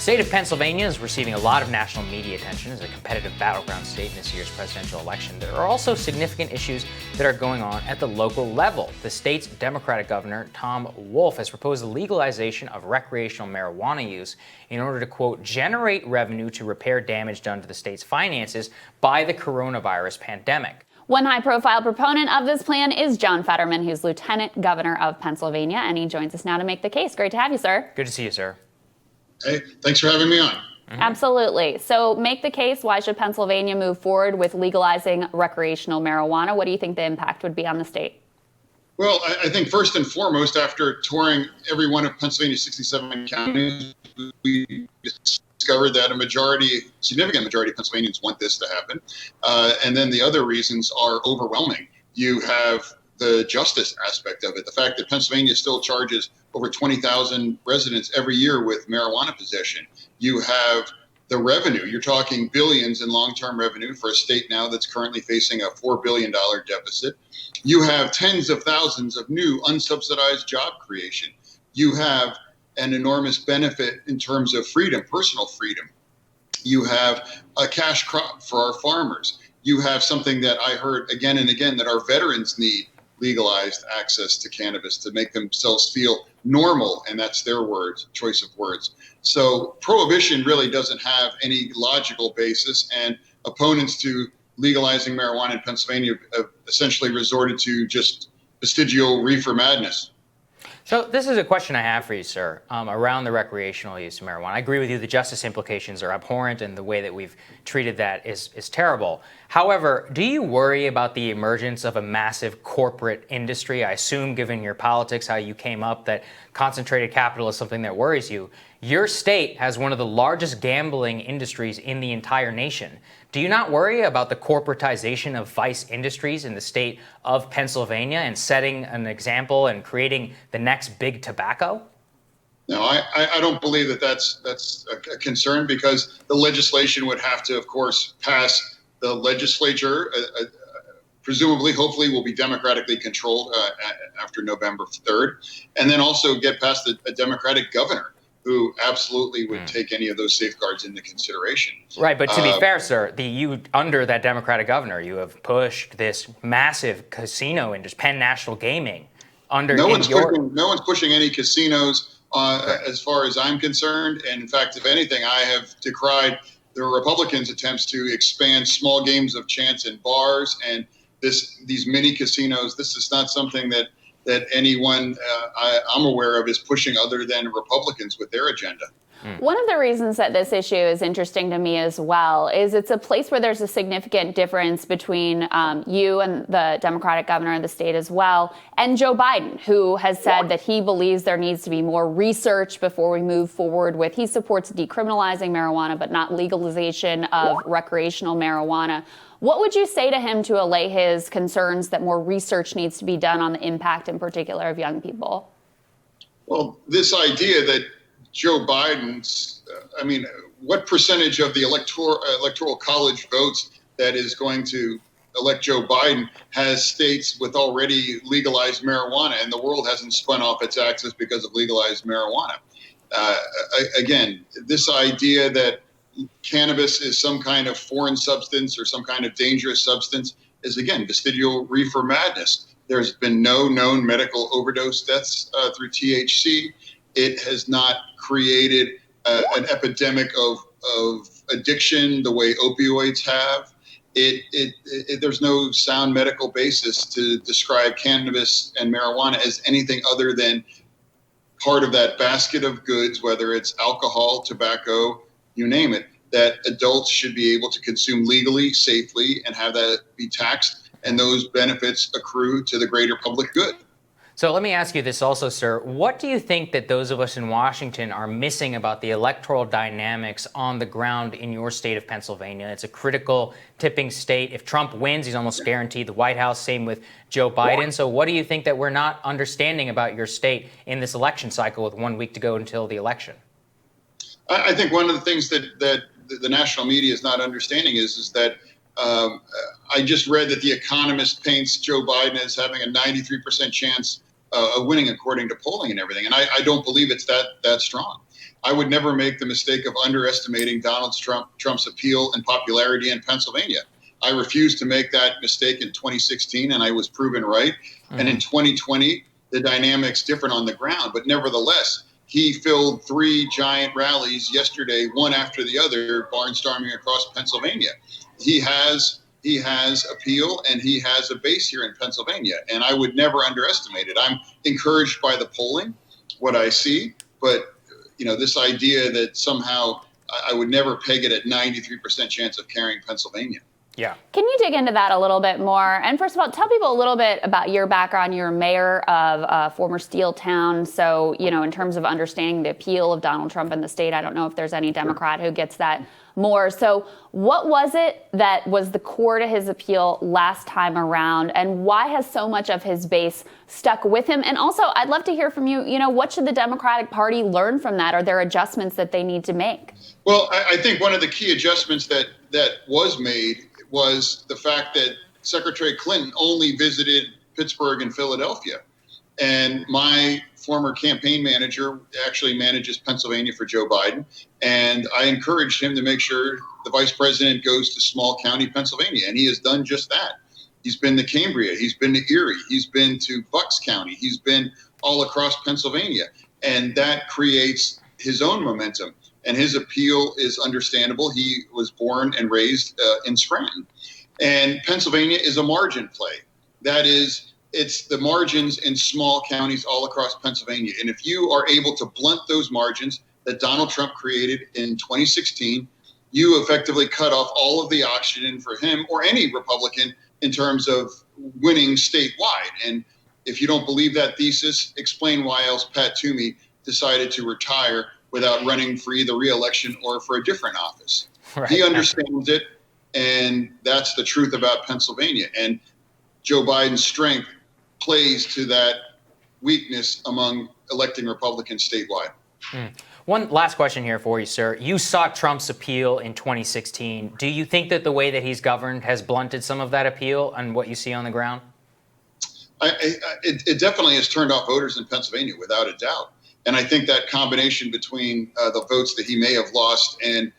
state of Pennsylvania is receiving a lot of national media attention as a competitive battleground state in this year's presidential election. There are also significant issues that are going on at the local level. The state's Democratic governor, Tom Wolf, has proposed the legalization of recreational marijuana use in order to, quote, generate revenue to repair damage done to the state's finances by the coronavirus pandemic. One high-profile proponent of this plan is John Fetterman, who's Lieutenant Governor of Pennsylvania, and he joins us now to make the case. Great to have you, sir. Good to see you, sir. Hey, thanks for having me on. Absolutely. So make the case. Why should Pennsylvania move forward with legalizing recreational marijuana? What do you think the impact would be on the state? Well, I think first and foremost, after touring every one of Pennsylvania's 67 counties, we discovered that significant majority of Pennsylvanians want this to happen. And then the other reasons are overwhelming. You have the justice aspect of it, the fact that Pennsylvania still charges over 20,000 residents every year with marijuana possession. You have the revenue. You're talking billions in long-term revenue for a state now that's currently facing a $4 billion deficit. You have tens of thousands of new unsubsidized job creation. You have an enormous benefit in terms of freedom, personal freedom. You have a cash crop for our farmers. You have something that I heard again and again, that our veterans need: legalized access to cannabis to make themselves feel normal. And that's their words, choice of words. So prohibition really doesn't have any logical basis, and opponents to legalizing marijuana in Pennsylvania have essentially resorted to just vestigial reefer madness. So this is a question I have for you, sir, around the recreational use of marijuana. I agree with you. The justice implications are abhorrent, and the way that we've treated that is terrible. However, do you worry about the emergence of a massive corporate industry? I assume, given your politics, how you came up, that concentrated capital is something that worries you. Your state has one of the largest gambling industries in the entire nation. Do you not worry about the corporatization of vice industries in the state of Pennsylvania and setting an example and creating the next big tobacco? No, I don't believe that that's a concern, because the legislation would have to, of course, pass the legislature. Presumably, hopefully, will be democratically controlled after November 3rd, and then also get past a Democratic governor who absolutely would take any of those safeguards into consideration. Right, but to be fair, sir, under that Democratic governor, you have pushed this massive casino industry, Penn National Gaming. No one's pushing any casinos as far as I'm concerned. And in fact, if anything, I have decried the Republicans' attempts to expand small games of chance in bars and these mini casinos. This is not something that anyone I'm aware of is pushing, other than Republicans with their agenda. One of the reasons that this issue is interesting to me as well is it's a place where there's a significant difference between you and the Democratic governor of the state as well, and Joe Biden, who has said that he believes there needs to be more research before we move forward with. He supports decriminalizing marijuana, but not legalization of recreational marijuana. What would you say to him to allay his concerns that more research needs to be done on the impact in particular of young people? Well, this idea that Joe Biden's, what percentage of the electoral college votes that is going to elect Joe Biden has states with already legalized marijuana, and the world hasn't spun off its axis because of legalized marijuana? Again, this idea that cannabis is some kind of foreign substance or some kind of dangerous substance is, again, vestigial reefer madness. There's been no known medical overdose deaths through THC. It has not created an epidemic of addiction the way opioids have. There's no sound medical basis to describe cannabis and marijuana as anything other than part of that basket of goods, whether it's alcohol, tobacco, you name it, that adults should be able to consume legally, safely, and have that be taxed, and those benefits accrue to the greater public good. So let me ask you this also, sir. What do you think that those of us in Washington are missing about the electoral dynamics on the ground in your state of Pennsylvania? It's a critical tipping state. If Trump wins, he's almost guaranteed the White House. Same with Joe Biden. So what do you think that we're not understanding about your state in this election cycle with 1 week to go until the election? I think one of the things that the national media is not understanding is that I just read that The Economist paints Joe Biden as having a 93% chance of winning according to polling and everything. And I don't believe it's that strong. I would never make the mistake of underestimating Donald Trump's appeal and popularity in Pennsylvania. I refused to make that mistake in 2016, and I was proven right. Mm-hmm. And in 2020, the dynamic's different on the ground. But nevertheless, he filled 3 giant rallies yesterday, one after the other, barnstorming across Pennsylvania. He has appeal, and he has a base here in Pennsylvania, and I would never underestimate it. I'm encouraged by the polling, what I see, but this idea that somehow I would never peg it at 93% chance of carrying Pennsylvania. Yeah. Can you dig into that a little bit more? And first of all, tell people a little bit about your background. You're mayor of a former steel town. So, in terms of understanding the appeal of Donald Trump in the state, I don't know if there's any Democrat who gets that more. So what was it that was the core to his appeal last time around? And why has so much of his base stuck with him? And also, I'd love to hear from you, what should the Democratic Party learn from that? Are there adjustments that they need to make? Well, I think one of the key adjustments that was made was the fact that Secretary Clinton only visited Pittsburgh and Philadelphia. And my former campaign manager actually manages Pennsylvania for Joe Biden. And I encouraged him to make sure the vice president goes to small county Pennsylvania. And he has done just that. He's been to Cambria. He's been to Erie. He's been to Bucks County. He's been all across Pennsylvania. And that creates his own momentum. And his appeal is understandable. He was born and raised in Scranton. And Pennsylvania is a margin play. That is, it's the margins in small counties all across Pennsylvania. And if you are able to blunt those margins that Donald Trump created in 2016, you effectively cut off all of the oxygen for him or any Republican in terms of winning statewide. And if you don't believe that thesis, explain why else Pat Toomey decided to retire without running for either re-election or for a different office. Right. He understands it, and that's the truth about Pennsylvania. And Joe Biden's strength plays to that weakness among electing Republicans statewide. One last question here for you, sir. You saw Trump's appeal in 2016. Do you think that the way that he's governed has blunted some of that appeal and what you see on the ground? It definitely has turned off voters in Pennsylvania, without a doubt. And I think that combination between the votes that he may have lost and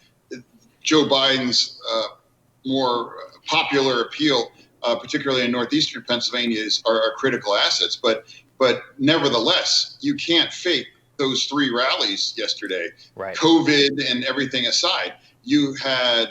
Joe Biden's more popular appeal, particularly in northeastern Pennsylvania, are critical assets. But nevertheless, you can't fake those 3 rallies yesterday. Right. COVID and everything aside, you had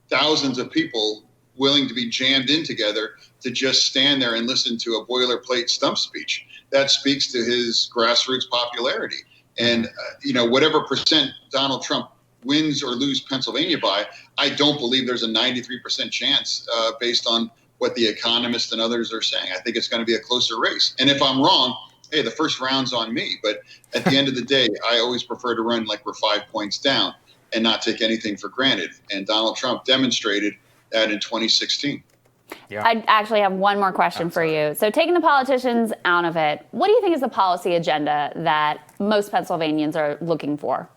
thousands of people willing to be jammed in together to just stand there and listen to a boilerplate stump speech. That speaks to his grassroots popularity. And, whatever percent Donald Trump wins or lose Pennsylvania by, I don't believe there's a 93% chance based on what the economists and others are saying. I think it's going to be a closer race. And if I'm wrong, hey, the first round's on me. But at the end of the day, I always prefer to run like we're 5 points down and not take anything for granted. And Donald Trump demonstrated that in 2016. Yeah. I actually have one more question for you. So taking the politicians out of it, what do you think is the policy agenda that most Pennsylvanians are looking for?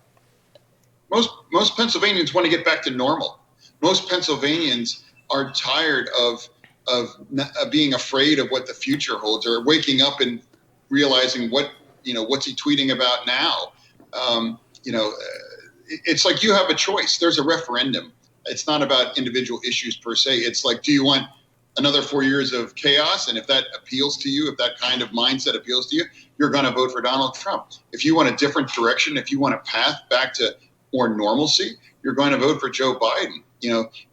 Most Pennsylvanians want to get back to normal. Most Pennsylvanians are tired of being afraid of what the future holds, or waking up and realizing what's he tweeting about now. It's like you have a choice. There's a referendum. It's not about individual issues per se. It's like, do you want another 4 years of chaos? And if that appeals to you, if that kind of mindset appeals to you, you're going to vote for Donald Trump. If you want a different direction, if you want a path back to more normalcy, you're going to vote for Joe Biden.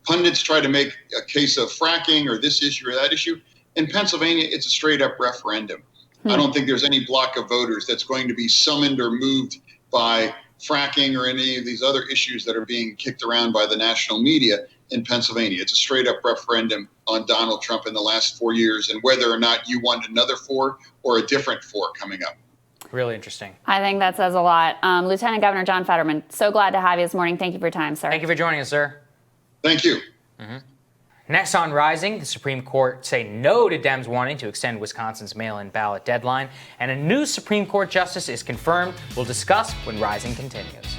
Pundits try to make a case of fracking or this issue or that issue. In Pennsylvania, it's a straight up referendum. I don't think there's any block of voters that's going to be summoned or moved by fracking or any of these other issues that are being kicked around by the national media in Pennsylvania. It's a straight up referendum on Donald Trump in the last 4 years and whether or not you want another 4 or a different 4 coming up. Really interesting. I think that says a lot. Lieutenant Governor John Fetterman, so glad to have you this morning. Thank you for your time, sir. Thank you for joining us, sir. Thank you. Mm-hmm. Next on Rising, the Supreme Court say no to Dems wanting to extend Wisconsin's mail-in ballot deadline, and a new Supreme Court justice is confirmed. We'll discuss when Rising continues.